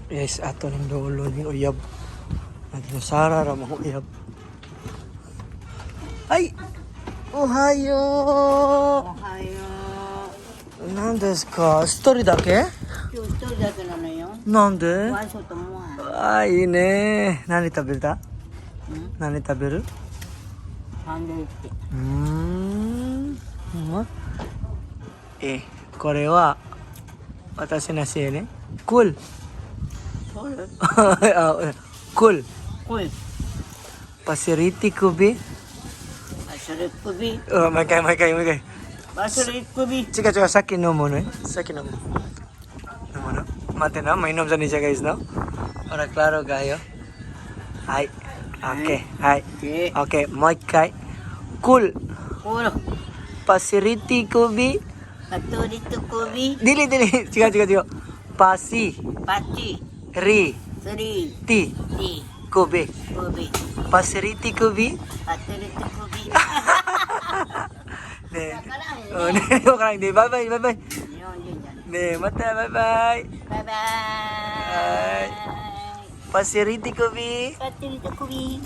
Yes, ato ng lolo ni Uyab. Naginusara ra mga Uyab. Ay! Ohayo! Ohayo. 何ですか一人だけ今日一人だけなのよ。なんでワンショットもある。あーいいね何食べたうん何食べるサンドイッチ。ほんまこれは私のせいねクールそうよ。クールこれ。pasiriti kubi パスリ首。毎回パスリ首。違うさっき飲むねさっき飲むno mate na mainom sa niya guys no para klaro kayo ay okay ay okay mo ikay cool ほら。pasiriti kubi パトリと首。dili違うパチ。 pasiriti スリー。ティ。 kubi 首。 pasiriti kubi パトリと首。ねわからんえねわからんでバイバイ日本人じゃない。ねえまたバイバイバイバーイ。 pasiriti kubi パトリと首。